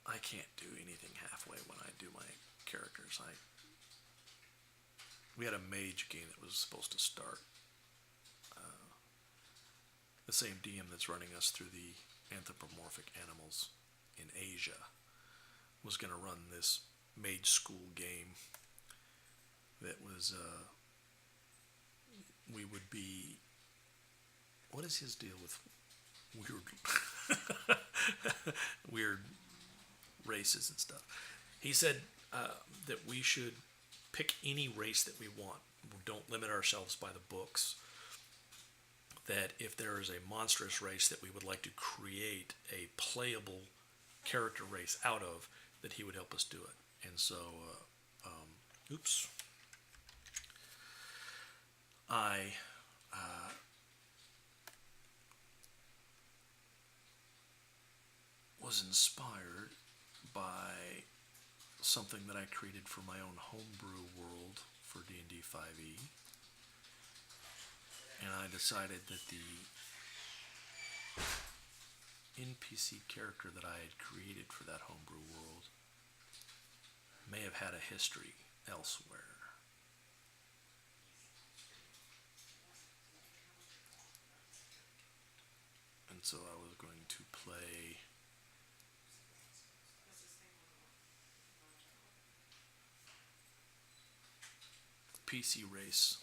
I can't do anything halfway when I do my characters. We had a mage game that was supposed to start. The same DM that's running us through the anthropomorphic animals in Asia was going to run this mage school game that was we would be, what is his deal with weird races and stuff? He said that we should pick any race that we want. Don't limit ourselves by the books. That if there is a monstrous race that we would like to create a playable character race out of, that he would help us do it. And so, I was inspired by something that I created for my own homebrew world for D&D 5e. And I decided that the NPC character that I had created for that homebrew world may have had a history elsewhere. And so I was going to play the PC race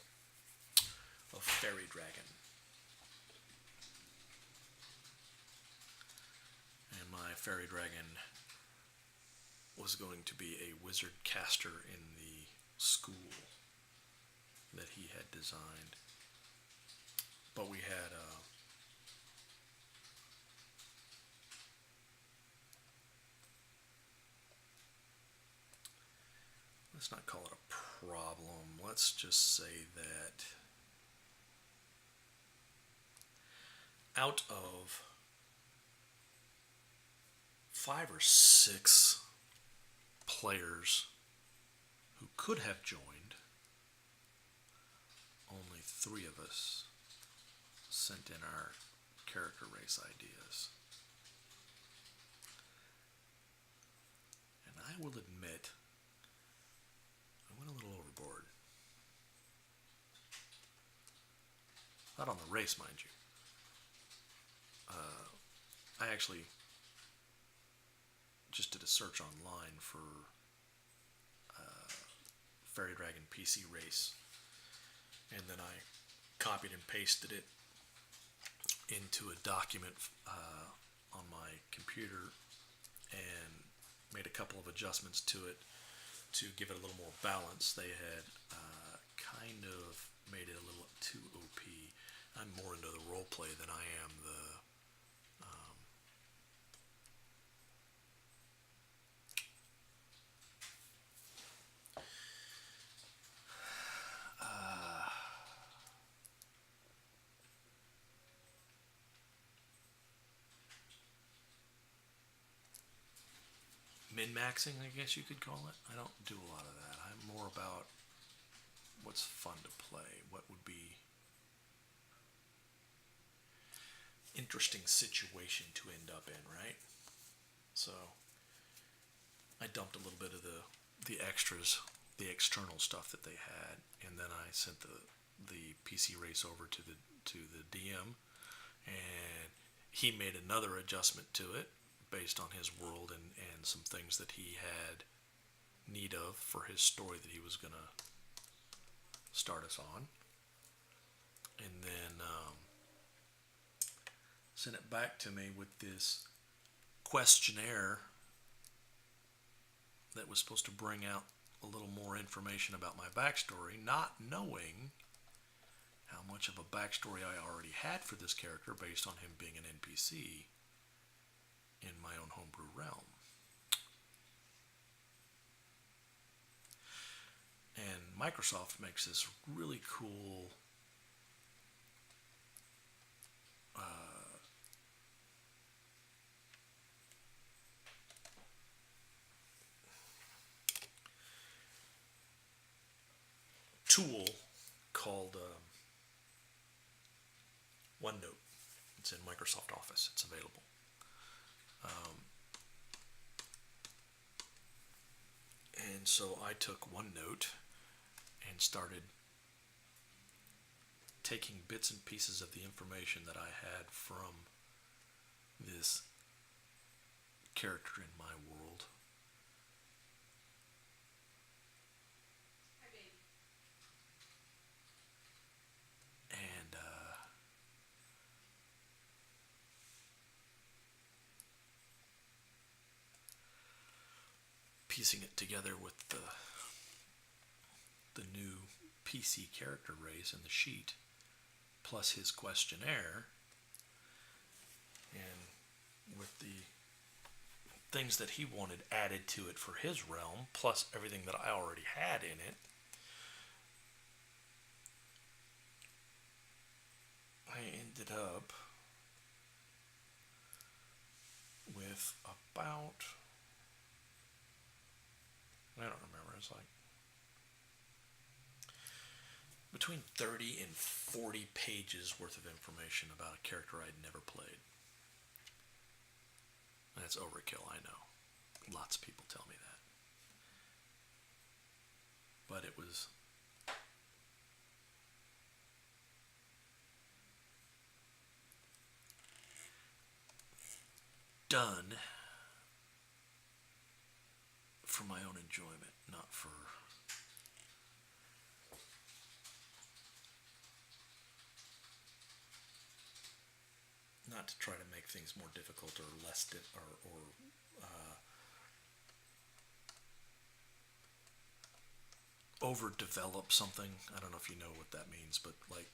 of Fairy Dragon. And my Fairy Dragon was going to be a wizard caster in the school that he had designed. But we had let's not call it a problem. Let's just say that out of 5 or 6 players who could have joined, only 3 of us sent in our character race ideas. And I will admit, I went a little overboard. Not on the race, mind you. I actually just did a search online for Fairy Dragon PC race, and then I copied and pasted it into a document on my computer and made a couple of adjustments to it to give it a little more balance. They had kind of made it a little too OP. I'm more into the role play than I am the min-maxing, I guess you could call it. I don't do a lot of that. I'm more about what's fun to play, what would be interesting situation to end up in, right? So I dumped a little bit of the extras, the external stuff that they had, and then I sent the PC race over to the DM, and he made another adjustment to it based on his world and some things that he had need of for his story that he was going to start us on. And then sent it back to me with this questionnaire that was supposed to bring out a little more information about my backstory, not knowing how much of a backstory I already had for this character based on him being an NPC in my own homebrew realm. And Microsoft makes this really cool tool called Onenote. It's in Microsoft Office. It's available. And so I took Onenote and started taking bits and pieces of the information that I had from this character in my world. Hi, baby. And piecing it together with the new PC character race and the sheet, plus his questionnaire, and with the things that he wanted added to it for his realm, plus everything that I already had in it, I ended up with about, I don't remember, it's like between 30 and 40 pages worth of information about a character I'd never played. That's overkill, I know. Lots of people tell me that. But it was done for my own enjoyment, not for not to try to make things more difficult or less or overdevelop something. I don't know if you know what that means, but like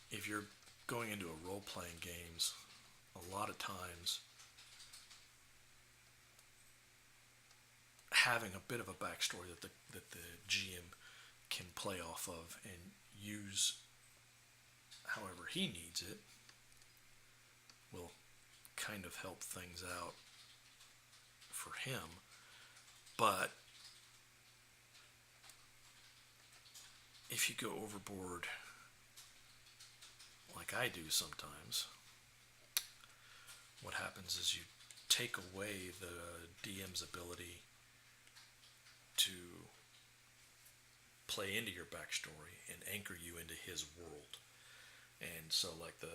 if you're going into a role-playing games, a lot of times having a bit of a backstory that the GM can play off of and use however he needs it will kind of help things out for him. But if you go overboard like I do sometimes, what happens is you take away the DM's ability to play into your backstory and anchor you into his world. And so like the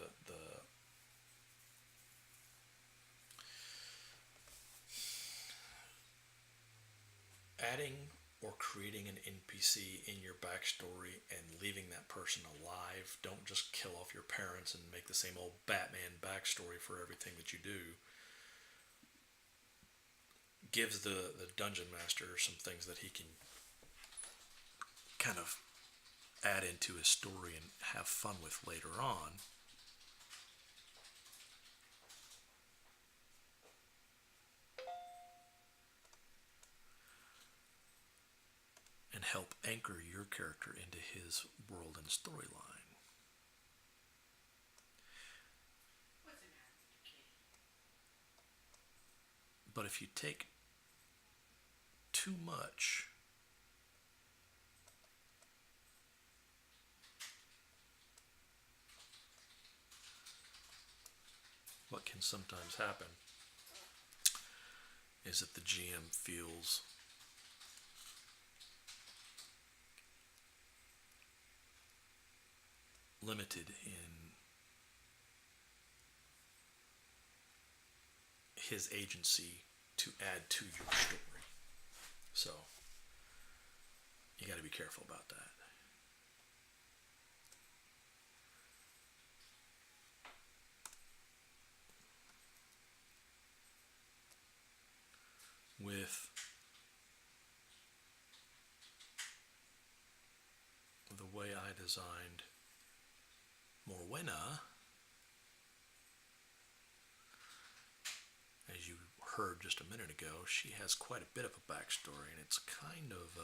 adding or creating an NPC in your backstory and leaving that person alive, don't just kill off your parents and make the same old Batman backstory for everything that you do, gives the dungeon master some things that he can kind of add into his story and have fun with later on. And help anchor your character into his world and storyline. What's the matter with the kid? But if you take too much, what can sometimes happen is that the GM feels limited in his agency to add to your story. So you got to be careful about that. With the way I designed Morwenna, as you heard just a minute ago, she has quite a bit of a backstory, and it's kind of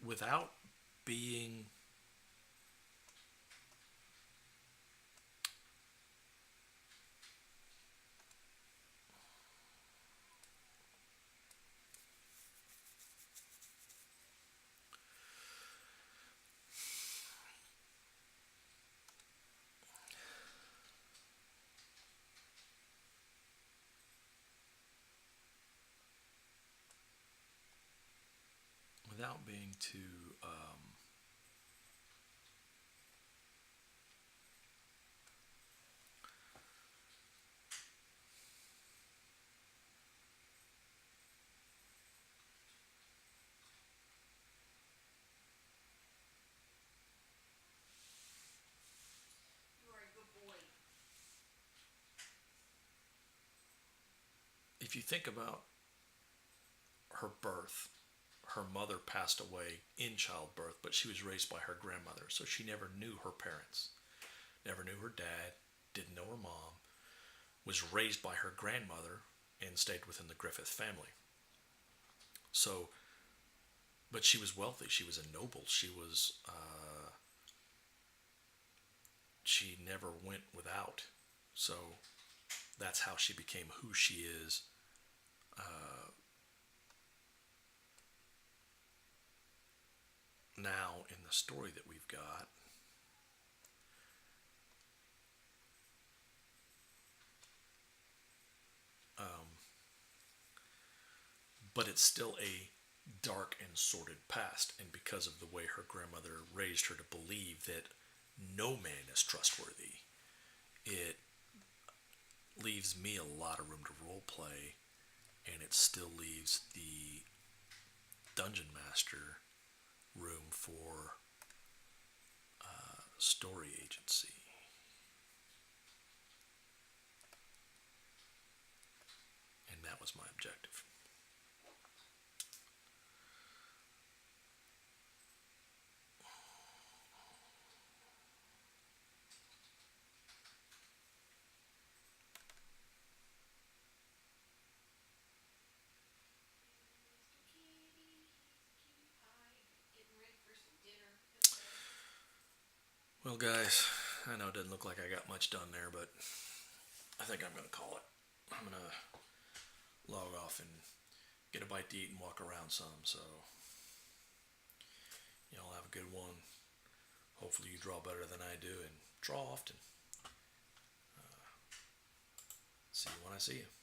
without being too You are a good boy. if you think about her birth, her mother passed away in childbirth, but she was raised by her grandmother, so she never knew her parents, never knew her dad, didn't know her mom, was raised by her grandmother, and stayed within the Griffith family. So, but she was wealthy. She was a noble. She never went without. So that's how she became who she is. Now in the story that we've got. But it's still a dark and sordid past, and because of the way her grandmother raised her to believe that no man is trustworthy, it leaves me a lot of room to role play, and it still leaves the dungeon master room for story agency. And that was my objective. Well, guys, I know it didn't look like I got much done there, but I think I'm going to call it. I'm going to log off and get a bite to eat and walk around some, so y'all have a good one. Hopefully you draw better than I do and draw often. See you when I see you.